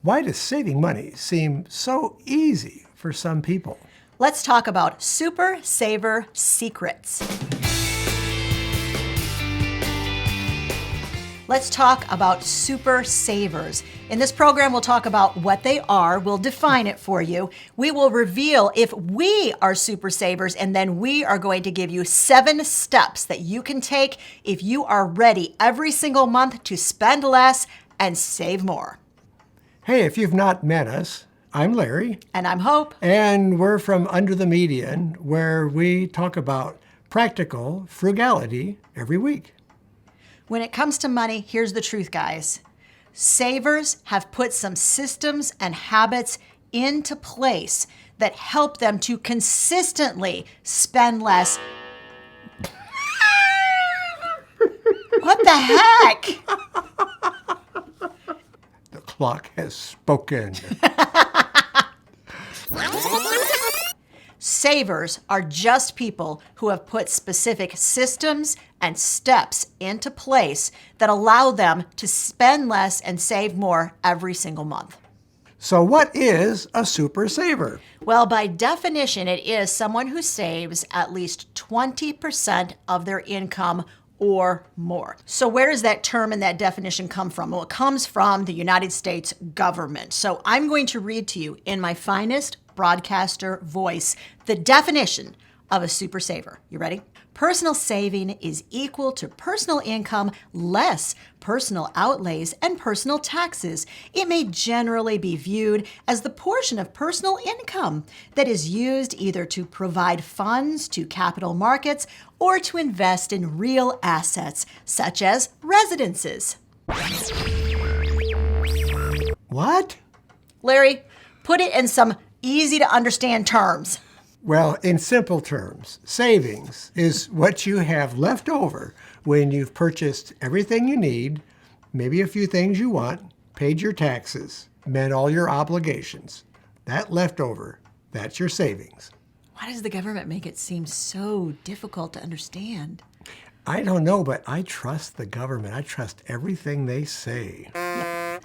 Why does saving money seem so easy for some people? Let's talk about Super Saver secrets. Let's talk about super savers. In this program, we'll talk about what they are. We'll define it for you. We will reveal if we are super savers, and then we are going to give you 7 steps that you can take if you are ready every single month to spend less and save more. Hey, if you've not met us, I'm Larry. And I'm Hope. And we're from Under the Median, where we talk about practical frugality every week. When it comes to money, here's the truth, guys. Savers have put some systems and habits into place that help them to consistently spend less. What the heck? The clock has spoken. Savers are just people who have put specific systems and steps into place that allow them to spend less and save more every single month. So what is a super saver? Well, by definition, it is someone who saves at least 20% of their income or more. So where does that term and that definition come from? Well, it comes from the United States government. So I'm going to read to you in my finest broadcaster voice the definition of a super saver. You ready? Personal saving is equal to personal income less personal outlays and personal taxes. It may generally be viewed as the portion of personal income that is used either to provide funds to capital markets or to invest in real assets, such as residences. What? Larry, put it in some easy to understand terms. Well, in simple terms, savings is what you have left over when you've purchased everything you need, maybe a few things you want, paid your taxes, met all your obligations. That leftover, that's your savings. Why does the government make it seem so difficult to understand? I don't know, but I trust the government. I trust everything they say.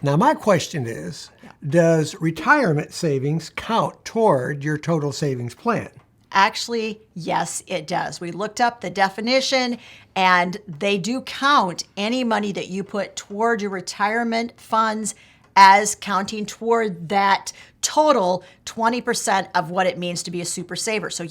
Now, my question is, does retirement savings count toward your total savings plan? Actually, yes, it does. We looked up the definition, and they do count any money that you put toward your retirement funds as counting toward that total 20% of what it means to be a super saver. So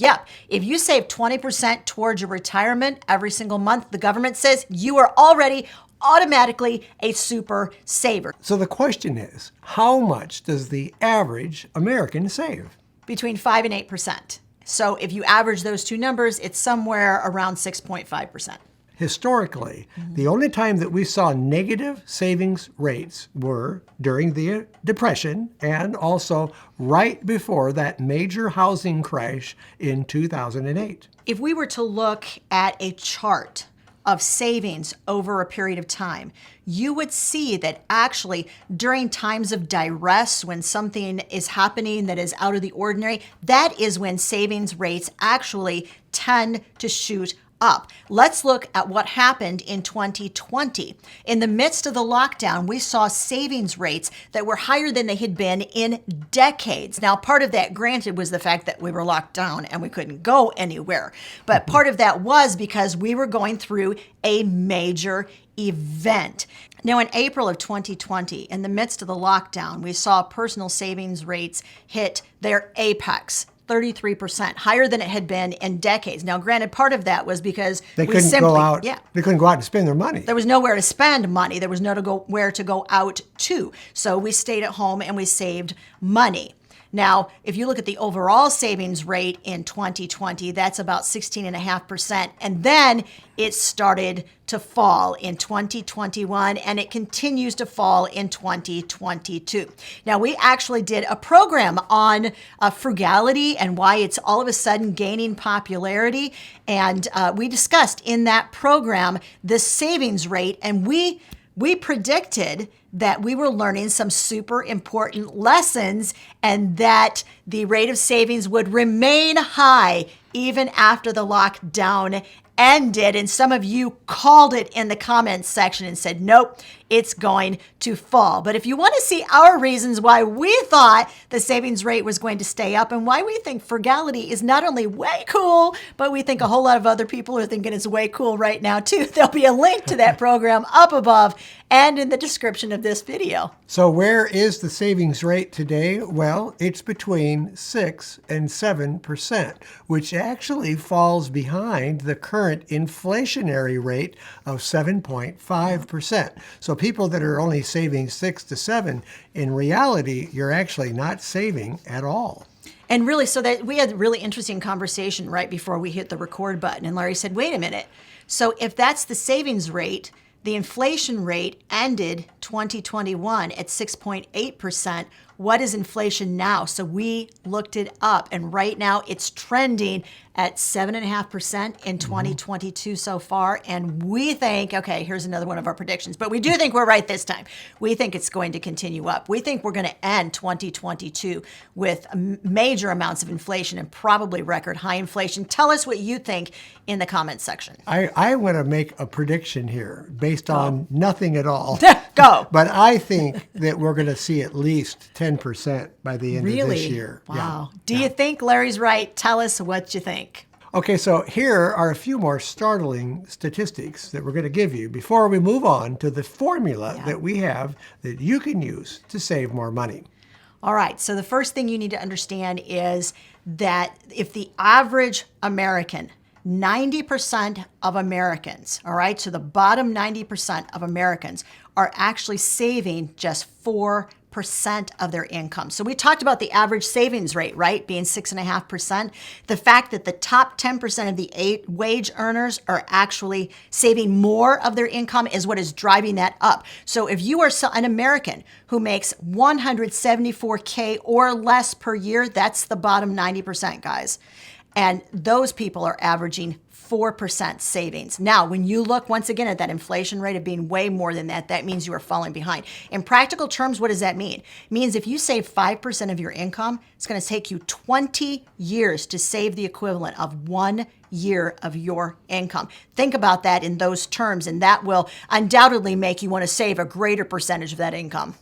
if you save 20% towards your retirement every single month, the government says you are already automatically a super saver. So the question is, how much does the average American save? Between 5 and 8%. So if you average those two numbers, it's somewhere around 6.5%. Historically, the only time that we saw negative savings rates were during the Depression and also right before that major housing crash in 2008. If we were to look at a chart of savings over a period of time, you would see that actually during times of duress, when something is happening that is out of the ordinary, that is when savings rates actually tend to shoot up. Let's look at what happened in 2020. In the midst of the lockdown, we saw savings rates that were higher than they had been in decades. Now, part of that, granted, was the fact that we were locked down and we couldn't go anywhere. But part of that was because we were going through a major event. Now, in April of 2020, in the midst of the lockdown, we saw personal savings rates hit their apex. 33%, higher than it had been in decades. Now, granted, part of that was because they couldn't go out. They couldn't go out and spend their money. There was nowhere to spend money. There was nowhere to go out to. So we stayed at home and we saved money. Now, if you look at the overall savings rate in 2020, that's about 16.5%. And then it started to fall in 2021, and it continues to fall in 2022. Now, we actually did a program on frugality and why it's all of a sudden gaining popularity. And we discussed in that program the savings rate, and we predicted that we were learning some super important lessons and that the rate of savings would remain high even after the lockdown ended. And some of you called it in the comments section and said, nope, it's going to fall. But if you want to see our reasons why we thought the savings rate was going to stay up and why we think frugality is not only way cool, but we think a whole lot of other people are thinking it's way cool right now too, there'll be a link to that program up above and in the description of this video. So where is the savings rate today? Well, it's between 6 and 7%, which actually falls behind the current inflationary rate of 7.5%. So people that are only saving 6 to 7, in reality, you're actually not saving at all. And really, so that we had a really interesting conversation right before we hit the record button. And Larry said, wait a minute. So if that's the savings rate, the inflation rate ended 2021 at 6.8%. What is inflation now? So we looked it up, and right now it's trending at 7.5% in 2022 so far. And we think, okay, here's another one of our predictions, but we do think we're right this time. We think it's going to continue up. We think we're going to end 2022 with major amounts of inflation and probably record high inflation. Tell us what you think in the comments section. I want to make a prediction here based on nothing at all. Go. But I think that we're going to see at least 10% by the end of this year. Wow. Do you think Larry's right? Tell us what you think. Okay, so here are a few more startling statistics that we're going to give you before we move on to the formula that we have that you can use to save more money. All right, so the first thing you need to understand is that if the average American, 90% of Americans, all right, so the bottom 90% of Americans are actually saving just 4% of their income. So we talked about the average savings rate, right, being 6.5%. The fact that the top 10% of the wage earners are actually saving more of their income is what is driving that up. So if you are an American who makes $174K or less per year, that's the bottom 90%, guys. And those people are averaging 4% savings. Now, when you look once again at that inflation rate of being way more than that, that means you are falling behind. In practical terms, what does that mean? It means if you save 5% of your income, it's going to take you 20 years to save the equivalent of 1 year of your income. Think about that in those terms, and that will undoubtedly make you want to save a greater percentage of that income.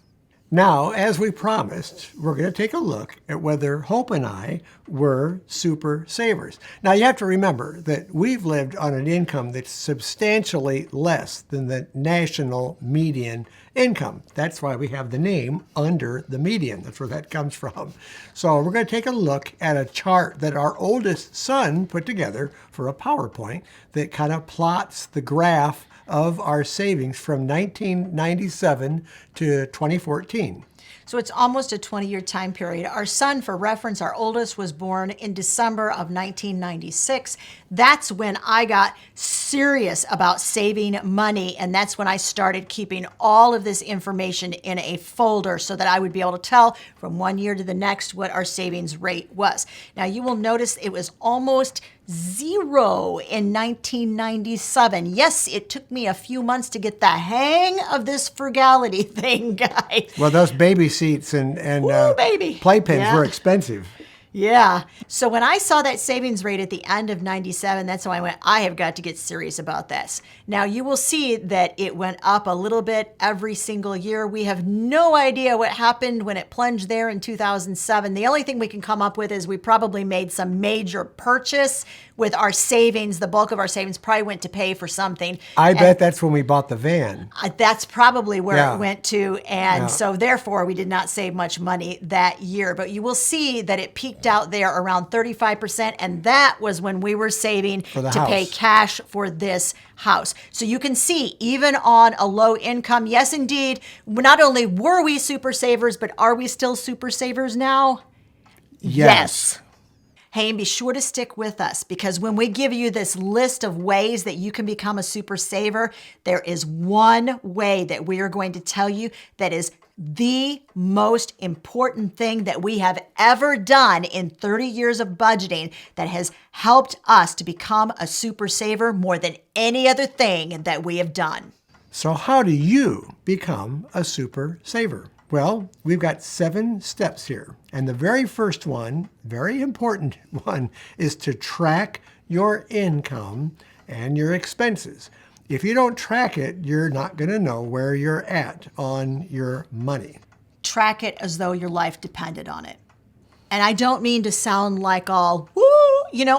Now, as we promised, we're going to take a look at whether Hope and I were super savers. Now, you have to remember that we've lived on an income that's substantially less than the national median income. That's why we have the name under the median. That's where that comes from. So we're going to take a look at a chart that our oldest son put together for a PowerPoint that kind of plots the graph of our savings from 1997 to 2014. So it's almost a 20-year time period. Our son, for reference, our oldest, was born in December of 1996. That's when I got serious about saving money, and that's when I started keeping all of this information in a folder so that I would be able to tell from one year to the next what our savings rate was. Now, you will notice it was almost zero in 1997. Yes, it took me a few months to get the hang of this frugality thing, guys. Well, those baby seats and playpens were expensive. Yeah. So when I saw that savings rate at the end of 97, that's when I went, I have got to get serious about this. Now, you will see that it went up a little bit every single year. We have no idea what happened when it plunged there in 2007. The only thing we can come up with is we probably made some major purchase with our savings. The bulk of our savings probably went to pay for something. I bet that's when we bought the van. That's probably where it went to. And so therefore, we did not save much money that year. But you will see that it peaked out there around 35%. And that was when we were saving to pay cash for this house. So you can see, even on a low income, yes, indeed, not only were we super savers, but are we still super savers now? Yes. Hey, and be sure to stick with us, because when we give you this list of ways that you can become a super saver, there is one way that we are going to tell you that is the most important thing that we have ever done in 30 years of budgeting that has helped us to become a super saver more than any other thing that we have done. So how do you become a super saver? Well, we've got 7 steps here. And the very first one, very important one, is to track your income and your expenses. If you don't track it, you're not going to know where you're at on your money. Track it as though your life depended on it. And I don't mean to sound like all, woo,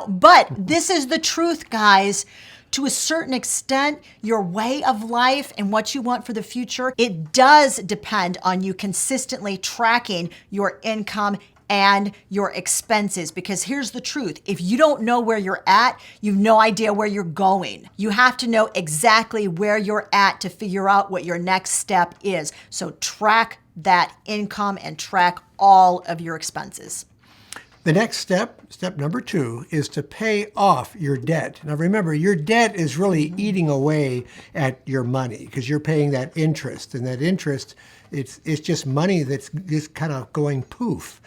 but this is the truth, guys. To a certain extent, your way of life and what you want for the future, it does depend on you consistently tracking your income and your expenses. Because here's the truth. If you don't know where you're at, you've no idea where you're going. You have to know exactly where you're at to figure out what your next step is. So track that income and track all of your expenses. The next step number 2, is to pay off your debt. Now remember, your debt is really eating away at your money because you're paying that interest. And that interest, it's just money that's just kind of going poof.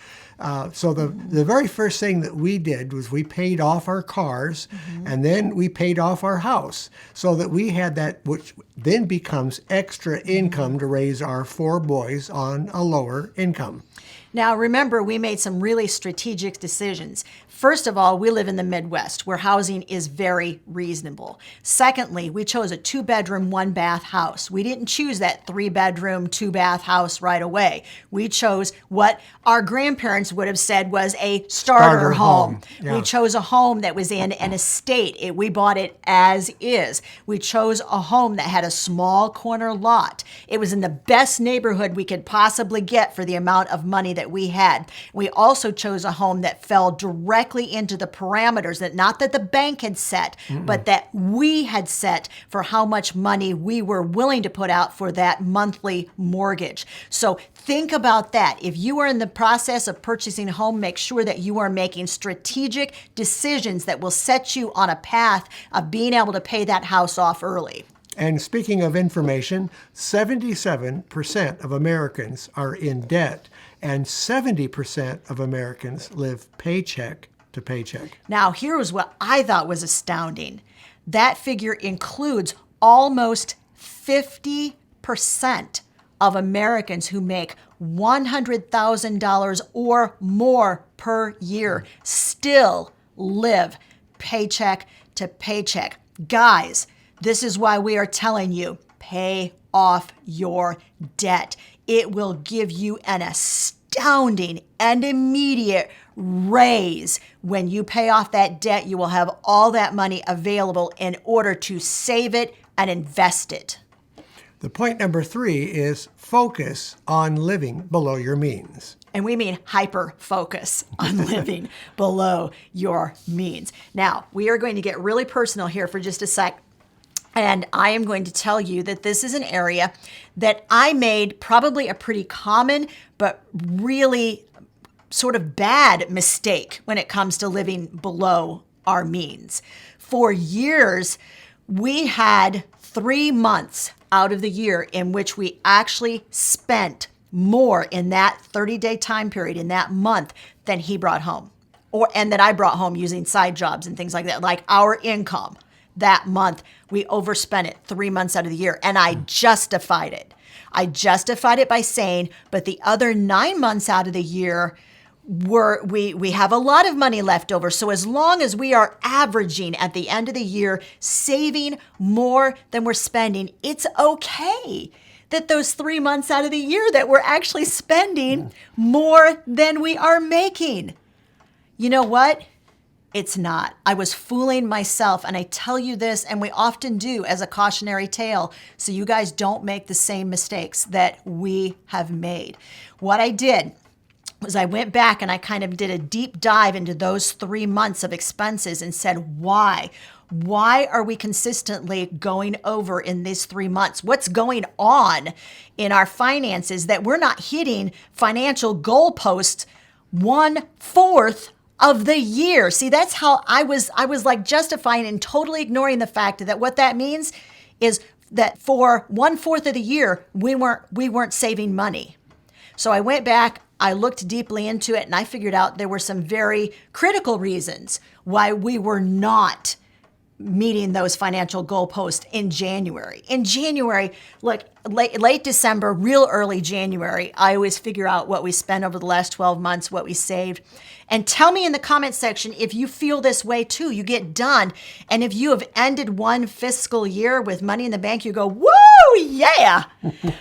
So the very first thing that we did was we paid off our cars, and then we paid off our house so that we had that, which then becomes extra income to raise our 4 boys on a lower income. Now, remember, we made some really strategic decisions. First of all, we live in the Midwest where housing is very reasonable. Secondly, we chose a 2-bedroom, 1-bath house. We didn't choose that 3-bedroom, 2-bath house right away. We chose what our grandparents would have said was a starter home. Yeah. We chose a home that was in an estate. We bought it as is. We chose a home that had a small corner lot. It was in the best neighborhood we could possibly get for the amount of money that we had. We also chose a home that fell directly into the parameters that not that the bank had set, but that we had set for how much money we were willing to put out for that monthly mortgage. So think about that. If you are in the process of purchasing a home, make sure that you are making strategic decisions that will set you on a path of being able to pay that house off early. And speaking of information, 77% of Americans are in debt, and 70% of Americans live paycheck to paycheck. Now, here was what I thought was astounding. That figure includes almost 50% of Americans who make $100,000 or more per year still live paycheck to paycheck. Guys, this is why we are telling you, pay off your debt. It will give you an astounding and immediate raise. When you pay off that debt, you will have all that money available in order to save it and invest it. The point number 3 is focus on living below your means. And we mean hyper focus on living below your means. Now, we are going to get really personal here for just a sec. And I am going to tell you that this is an area that I made probably a pretty common, but really sort of bad mistake when it comes to living below our means. For years, we had 3 months out of the year in which we actually spent more in that 30-day time period, in that month, than he brought home, and that I brought home using side jobs and things like that, like our income. That month, we overspent it 3 months out of the year, and I justified it. I justified it by saying, but the other 9 months out of the year, we have a lot of money left over. So as long as we are averaging at the end of the year, saving more than we're spending, it's okay that those 3 months out of the year that we're actually spending more than we are making. You know what? It's not. I was fooling myself, and I tell you this, and we often do as a cautionary tale, so you guys don't make the same mistakes that we have made. What I did was I went back and I kind of did a deep dive into those 3 months of expenses and said, why? Why are we consistently going over in these 3 months? What's going on in our finances that we're not hitting financial goalposts 1/4 of the year? See, that's how I was like justifying and totally ignoring the fact that what that means is that for 1/4 of the year, we weren't saving money. So I went back, I looked deeply into it, and I figured out there were some very critical reasons why we were not meeting those financial goalposts in January. In January, look, late December, real early January, I always figure out what we spent over the last 12 months, what we saved. And tell me in the comment section if you feel this way too. You get done. And if you have ended one fiscal year with money in the bank, you go, woo, yeah,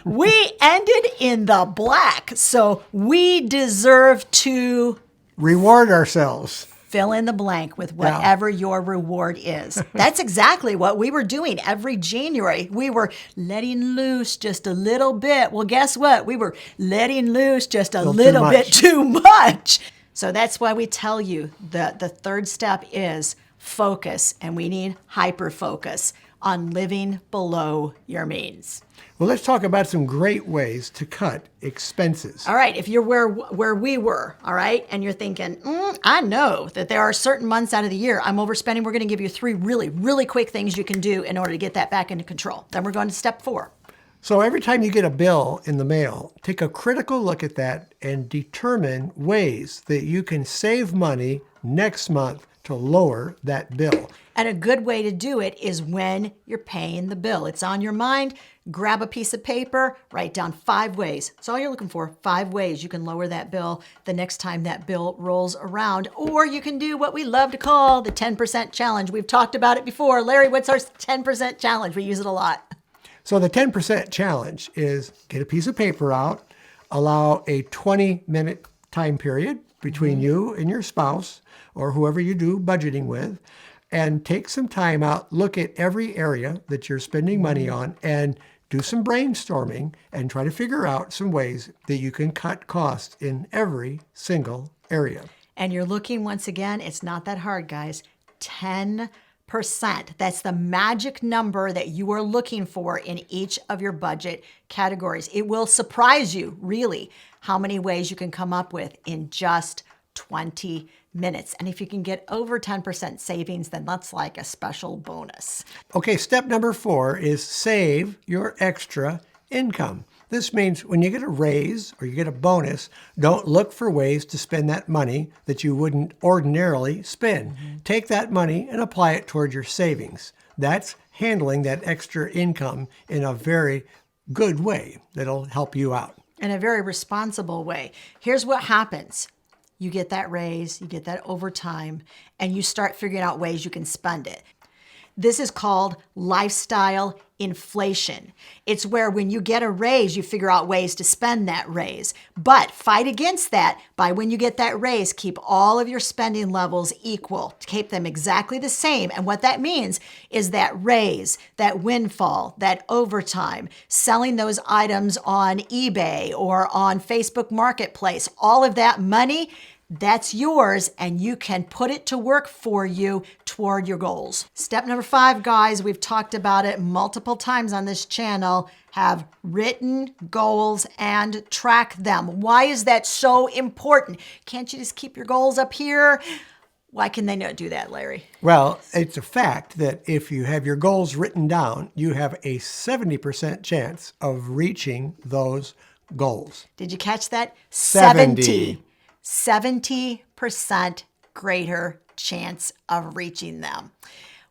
we ended in the black. So we deserve to reward ourselves. Fill in the blank with whatever your reward is. That's exactly what we were doing every January. We were letting loose just a little bit. Well, guess what? We were letting loose just a little bit too much. So that's why we tell you that the third step is focus, and we need hyper focus on living below your means. Well, let's talk about some great ways to cut expenses. All right, if you're where we were, all right, and you're thinking, I know that there are certain months out of the year I'm overspending, we're going to give you 3 really, really quick things you can do in order to get that back into control. Then we're going to step 4. So every time you get a bill in the mail, take a critical look at that and determine ways that you can save money next month to lower that bill. And a good way to do it is when you're paying the bill. It's on your mind. Grab a piece of paper, write down 5 ways. That's all you're looking for, 5 ways you can lower that bill the next time that bill rolls around. Or you can do what we love to call the 10% challenge. We've talked about it before. Larry, what's our 10% challenge? We use it a lot. So the 10% challenge is get a piece of paper out, allow a 20-minute time period between you and your spouse or whoever you do budgeting with, and take some time out, look at every area that you're spending money on, and do some brainstorming and try to figure out some ways that you can cut costs in every single area. And you're looking, once again, it's not that hard, guys, 10%. That's the magic number that you are looking for in each of your budget categories. It will surprise you, really, how many ways you can come up with in just 20 minutes. And if you can get over 10% savings, then that's like a special bonus. Okay, step number 4 is save your extra income. This means when you get a raise or you get a bonus, don't look for ways to spend that money that you wouldn't ordinarily spend. Take that money and apply it toward your savings. That's handling that extra income in a very good way that'll help you out. In a very responsible way. Here's what happens. You get that raise, you get that overtime, and you start figuring out ways you can spend it. This is called lifestyle inflation. It's where when you get a raise, you figure out ways to spend that raise. But fight against that by when you get that raise, keep all of your spending levels equal, keep them exactly the same. And what that means is that raise, that windfall, that overtime, selling those items on eBay or on Facebook Marketplace, all of that money, that's yours, and you can put it to work for you toward your goals. Step number 5, guys, we've talked about it multiple times on this channel. Have written goals and track them. Why is that so important? Can't you just keep your goals up here? Why can they not do that, Larry? Well, it's a fact that if you have your goals written down, you have a 70% chance of reaching those goals. Did you catch that? 70%. 70% greater chance of reaching them.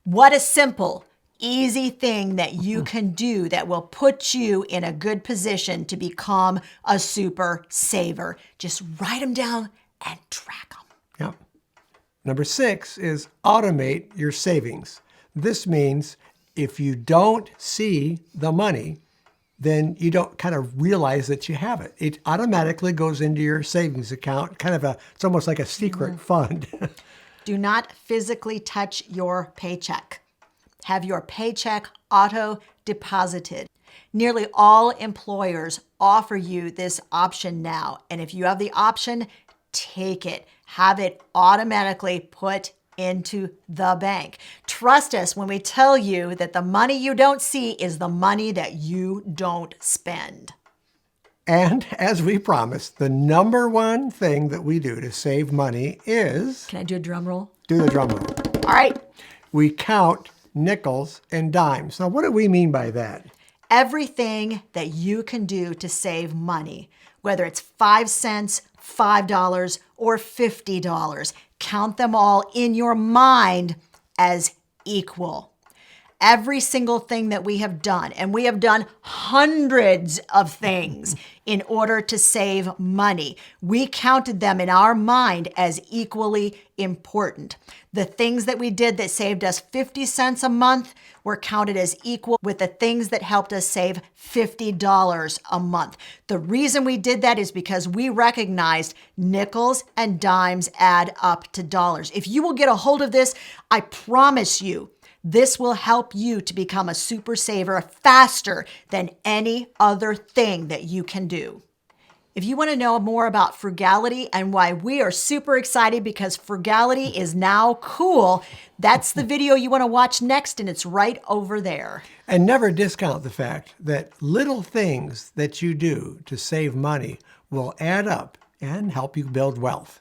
What a simple, easy thing that you can do that will put you in a good position to become a super saver. Just write them down and track them. Yep. Number 6 is automate your savings. This means if you don't see the money, then you don't kind of realize that you have it. It automatically goes into your savings account, it's almost like a secret fund. Do not physically touch your paycheck. Have your paycheck auto deposited. Nearly all employers offer you this option now. And if you have the option, take it. Have it automatically put into the bank. Trust us when we tell you that the money you don't see is the money that you don't spend. And as we promised, the number one thing that we do to save money is... Can I do a drum roll? Do the drum roll. All right. We count nickels and dimes. Now, what do we mean by that? Everything that you can do to save money, whether it's 5 cents, $5, or $50, count them all in your mind as equal. Every single thing that we have done, and we have done hundreds of things in order to save money, we counted them in our mind as equally important. The things that we did that saved us 50 cents a month were counted as equal with the things that helped us save $50 a month. The reason we did that is because we recognized nickels and dimes add up to dollars. If you will get a hold of this, I promise you, this will help you to become a super saver faster than any other thing that you can do. If you want to know more about frugality and why we are super excited because frugality is now cool, that's the video you want to watch next, and it's right over there. And never discount the fact that little things that you do to save money will add up and help you build wealth.